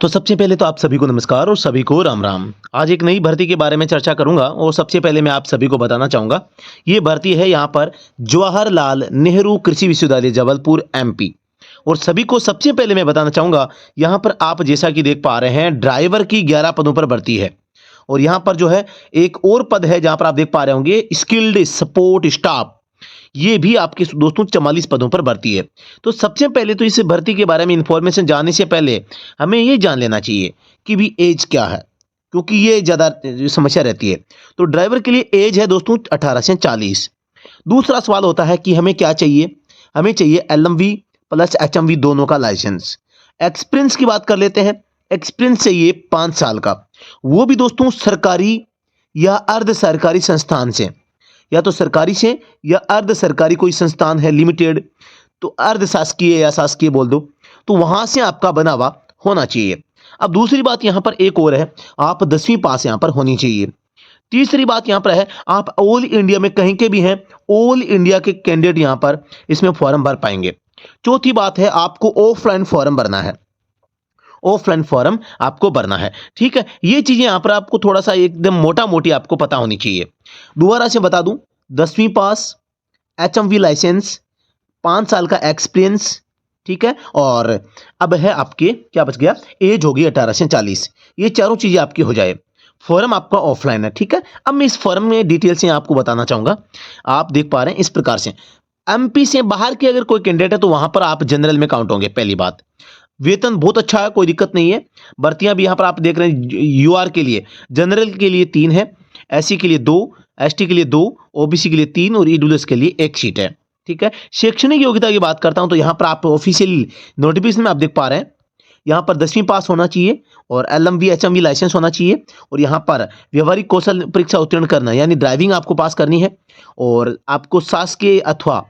तो सबसे पहले तो आप सभी को नमस्कार और सभी को राम राम। आज एक नई भर्ती के बारे में चर्चा करूंगा और सबसे पहले मैं आप सभी को बताना चाहूंगा। ये भर्ती है यहाँ पर जवाहरलाल नेहरू कृषि विश्वविद्यालय जबलपुर एमपी। और सभी को सबसे पहले मैं बताना चाहूंगा, यहाँ पर आप जैसा कि देख पा रहे हैं ड्राइवर की 11 पदों पर भर्ती है। और यहाँ पर जो है एक और पद है जहां पर आप देख पा रहे होंगे स्किल्ड सपोर्ट स्टाफ। ये भी आपके दोस्तों 44 पदों पर भर्ती है। तो सबसे पहले तो इस भर्ती के बारे में इंफॉर्मेशन जानने से पहले हमें ये जान लेना चाहिए कि भी एज क्या है, क्योंकि ये ज़्यादा समस्या रहती है। तो ड्राइवर के लिए एज है दोस्तों 18 से 40। दूसरा सवाल होता है कि हमें क्या चाहिए। हमें चाहिए एलएमवी प्लस एचएमवी दोनों का लाइसेंस। एक्सपीरियंस की बात कर लेते हैं। एक्सपीरियंस चाहिए 5 साल का, वो भी दोस्तों सरकारी या अर्ध सरकारी संस्थान से, या तो सरकारी से या अर्ध सरकारी कोई संस्थान है लिमिटेड, तो अर्ध शासकीय या शासकीय बोल दो, तो वहां से आपका बना हुआ होना चाहिए। अब दूसरी बात यहां पर एक और है, आप 10वीं पास यहां पर होनी चाहिए। तीसरी बात यहां पर है, आप ऑल इंडिया में कहीं के भी हैं, ऑल इंडिया के कैंडिडेट यहां पर इसमें फॉर्म भर पाएंगे। चौथी बात है, आपको ऑफलाइन फॉर्म भरना है। ऑफलाइन फॉर्म आपको भरना है, ठीक है। ये चीजें यहां पर आपको थोड़ा सा एकदम मोटा मोटी आपको पता होनी चाहिए। दोबारा से बता दूं, 10वीं पास, एचएमवी लाइसेंस, 5 साल का एक्सपीरियंस, ठीक है। और अब है आपके क्या बच गया, एज होगी 18 से 40। ये चारों चीजें आपकी हो जाए। फॉर्म आपका ऑफलाइन है, ठीक है। अब मैं इस फॉर्म में डिटेल से आपको बताना चाहूंगा। आप देख पा रहे हैं इस प्रकार से, एमपी से बाहर के अगर कोई कैंडिडेट है तो वहां पर आप जनरल में काउंट होंगे। पहली बात, वेतन बहुत अच्छा है, कोई दिक्कत नहीं है। भर्तियां भी यहां पर आप देख रहे हैं, यूआर के लिए, जनरल के लिए 3 है, एससी के लिए 2, एसटी के लिए 2, ओबीसी के लिए 3 और ईडब्ल्यूएस के लिए 1 सीट है, ठीक है। शैक्षणिक योग्यता की बात करता हूं तो यहां पर आप ऑफिशियल नोटिफिकेशन में आप देख पा रहे हैं, यहां पर 10वीं पास होना चाहिए और एलएमवी एचएमवी लाइसेंस होना चाहिए। और यहां पर व्यवहारिक कौशल परीक्षा उत्तीर्ण करना, यानी ड्राइविंग आपको पास करनी है। और आपको शासकीय अथवा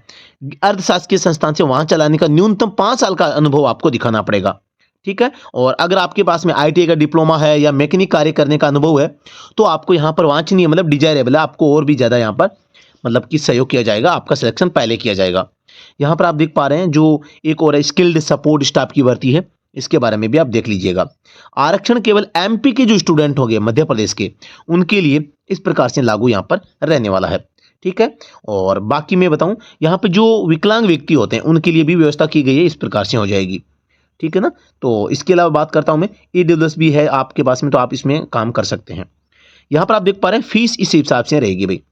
अर्ध शासकीय संस्थान से वाहन चलाने का न्यूनतम 5 साल का अनुभव आपको दिखाना पड़ेगा, ठीक है। और अगर आपके पास में आईटीआई का डिप्लोमा है या मैकेनिक कार्य करने का अनुभव है तो आपको यहाँ पर वांछनीय मतलब डिजायरेबल है, आपको और भी ज़्यादा यहाँ पर मतलब कि सहयोग किया जाएगा, आपका सिलेक्शन पहले किया जाएगा। यहाँ पर आप देख पा रहे हैं जो एक और स्किल्ड सपोर्ट स्टाफ की भर्ती है, इसके बारे में भी आप देख लीजिएगा। आरक्षण केवल एमपी के जो स्टूडेंट होंगे मध्य प्रदेश के, उनके लिए इस प्रकार से लागू यहाँ पर रहने वाला है, ठीक है। और बाकी मैं बताऊं, यहाँ पे जो विकलांग व्यक्ति होते हैं उनके लिए भी व्यवस्था की गई है, इस प्रकार से हो जाएगी, ठीक है ना। तो इसके अलावा बात करता हूं मैं, ईडब्ल्यूएस भी है आपके पास में, तो आप इसमें काम कर सकते हैं। यहां पर आप देख पा रहे हैं फीस इस हिसाब से रहेगी भाई,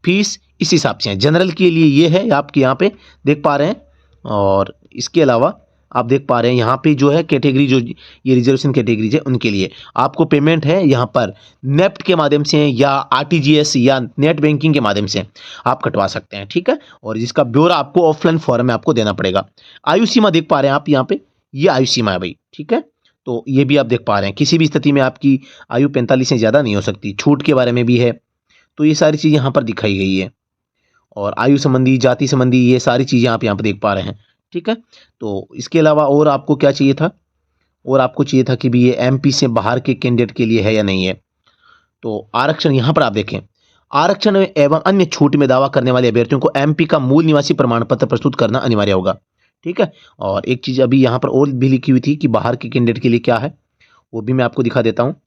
फीस इस हिसाब से है। जनरल के लिए ये है आपके यहाँ पे देख पा रहे हैं। और इसके अलावा आप देख पा रहे हैं यहाँ पे जो है कैटेगरी, जो ये रिजर्वेशन कैटेगरीज है उनके लिए आपको पेमेंट है यहाँ पर नेफ्ट के माध्यम से या आरटीजीएस या नेट बैंकिंग के माध्यम से आप कटवा सकते हैं, ठीक है। और जिसका ब्यौरा आपको ऑफलाइन फॉर्म में आपको देना पड़ेगा। आयु सीमा देख पा रहे हैं आप यहाँ पे, ये आयु सीमा है भाई, ठीक है। तो ये भी आप देख पा रहे हैं, किसी भी स्थिति में आपकी आयु 45 से ज़्यादा नहीं हो सकती। छूट के बारे में भी है, तो ये सारी चीज़ें यहाँ पर दिखाई गई है। और आयु संबंधी, जाति संबंधी, ये सारी चीज़ें आप यहाँ पर देख पा रहे हैं, ठीक है। तो इसके अलावा और आपको क्या चाहिए था, और आपको चाहिए था कि भी ये एमपी से बाहर के कैंडिडेट के लिए है या नहीं है। तो आरक्षण यहाँ पर आप देखें, आरक्षण एवं अन्य छूट में दावा करने वाले अभ्यर्थियों को एमपी का मूल निवासी प्रमाण पत्र प्रस्तुत करना अनिवार्य होगा, ठीक है। और एक चीज़ अभी यहाँ पर और भी लिखी हुई थी कि बाहर के कैंडिडेट के लिए क्या है, वो भी मैं आपको दिखा देता हूँ।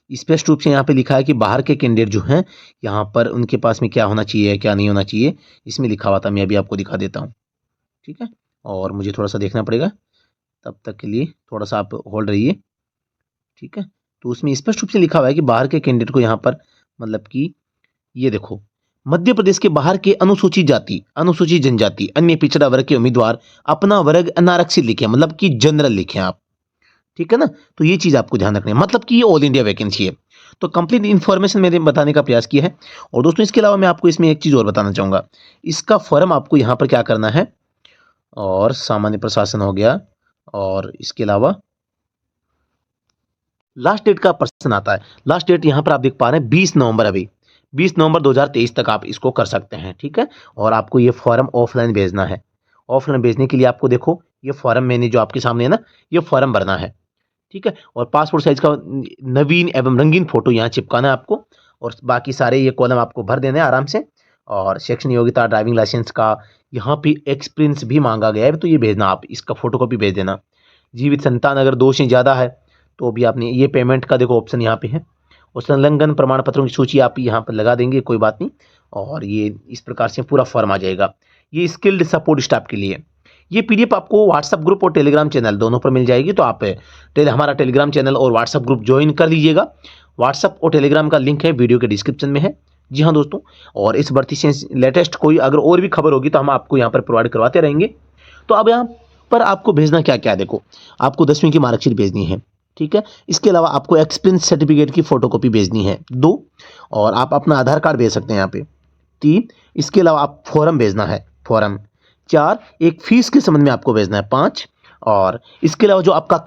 स्पष्ट रूप से यहाँ पे लिखा है कि बाहर के कैंडिडेट जो हैं यहाँ पर उनके पास में क्या होना चाहिए क्या नहीं होना चाहिए, इसमें लिखा हुआ था, मैं अभी आपको दिखा देता हूँ, ठीक है। और मुझे थोड़ा सा देखना पड़ेगा, तब तक के लिए थोड़ा सा आप होल्ड रहिए, ठीक है। तो उसमें स्पष्ट रूप से लिखा हुआ है कि बाहर के कैंडिडेट को यहाँ पर मतलब कि ये देखो, मध्य प्रदेश के बाहर के अनुसूचित जाति, अनुसूचित जनजाति, अन्य पिछड़ा वर्ग के उम्मीदवार अपना वर्ग अनारक्षित लिखे, मतलब कि जनरल लिखें आप, ठीक है ना। तो ये चीज आपको ध्यान रखनी है, मतलब कि ये ऑल इंडिया वैकेंसी है। तो कंप्लीट इन्फॉर्मेशन मैंने बताने का प्रयास किया है। और दोस्तों इसके अलावा मैं आपको इसमें एक चीज और बताना चाहूंगा, इसका फॉर्म आपको यहाँ पर क्या करना है, और सामान्य प्रशासन हो गया, और इसके अलावा लास्ट डेट का प्रश्न आता है। लास्ट डेट यहाँ पर आप देख पा रहे हैं 20 नवंबर, अभी 20 नवंबर 2023 तक आप इसको कर सकते हैं, ठीक है। और आपको ये फॉर्म ऑफलाइन भेजना है। ऑफलाइन भेजने के लिए आपको देखो, ये फॉर्म मैंने जो आपके सामने है ना, ये फॉर्म भरना है, ठीक है। और पासपोर्ट साइज का नवीन एवं रंगीन फोटो यहाँ चिपकाना है आपको। और बाकी सारे ये कॉलम आपको भर देने हैं आराम से। और शैक्षणिक योग्यता, ड्राइविंग लाइसेंस का यहाँ पे एक्सपीरियंस भी मांगा गया है, तो ये भेजना, आप इसका फोटोकॉपी भेज देना। जीवित संतान अगर 2 से ज़्यादा है तो भी आपने ये पेमेंट का देखो ऑप्शन यहाँ पे है, और संलग्न प्रमाण पत्रों की सूची आप यहाँ पर लगा देंगे, कोई बात नहीं। और ये इस प्रकार से पूरा फॉर्म आ जाएगा। ये स्किल्ड सपोर्ट स्टाफ के लिए। ये पीडीएफ आपको व्हाट्सएप ग्रुप और टेलीग्राम चैनल दोनों पर मिल जाएगी, तो आप हमारा टेलीग्राम चैनल और व्हाट्सएप ग्रुप ज्वाइन कर लीजिएगा। व्हाट्सएप और टेलीग्राम का लिंक है वीडियो के डिस्क्रिप्शन में है। जी हाँ दोस्तों, और इस भर्ती से लेटेस्ट कोई अगर और भी खबर होगी तो हम आपको यहाँ पर प्रोवाइड करवाते रहेंगे। तो अब यहाँ पर आपको भेजना क्या क्या है, देखो आपको 10वीं की मार्कशीट भेजनी है, ठीक है। इसके अलावा आपको एक्सपीरियंस सर्टिफिकेट की फोटोकॉपी भेजनी है 2, और आप अपना आधार कार्ड भेज सकते हैं यहाँ पे 3। इसके अलावा आप फॉर्म भेजना है, फॉर्म 4। एक फीस के संबंध में आपको भेजना है 5। और इसके अलावा जो आपका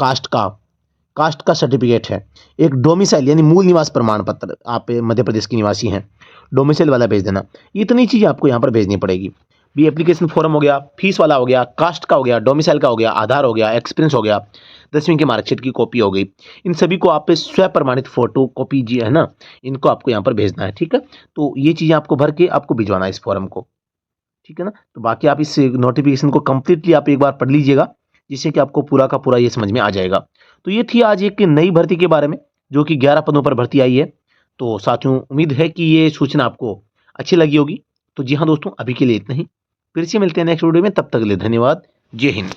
कास्ट का सर्टिफिकेट है, एक डोमिसाइल यानी मूल निवास प्रमाण पत्र, आप मध्य प्रदेश के निवासी हैं, डोमिसाइल वाला भेज देना। इतनी चीज़ें आपको यहाँ पर भेजनी पड़ेगी। भी एप्लीकेशन फॉर्म हो गया, फीस वाला हो गया, कास्ट का हो गया, डोमिसाइल का हो गया, आधार हो गया, एक्सपीरियंस हो गया, 10वीं की मार्कशीट की कॉपी हो गई। इन सभी को आप स्व प्रमाणित फोटो कॉपी जी है ना, इनको आपको यहाँ पर भेजना है, ठीक है। तो ये चीज़ें आपको भर के आपको भिजवाना है इस फॉर्म को, ठीक है ना। तो बाकी आप इस नोटिफिकेशन को कंप्लीटली आप एक बार पढ़ लीजिएगा, जिससे कि आपको पूरा का पूरा ये समझ में आ जाएगा। तो ये थी आज एक नई भर्ती के बारे में, जो कि 11 पदों पर भर्ती आई है। तो साथियों, उम्मीद है कि ये सूचना आपको अच्छी लगी होगी। तो जी हाँ दोस्तों, अभी के लिए इतना ही। फिर से मिलते हैं नेक्स्ट वीडियो में, तब तक के लिए धन्यवाद। जय हिंद।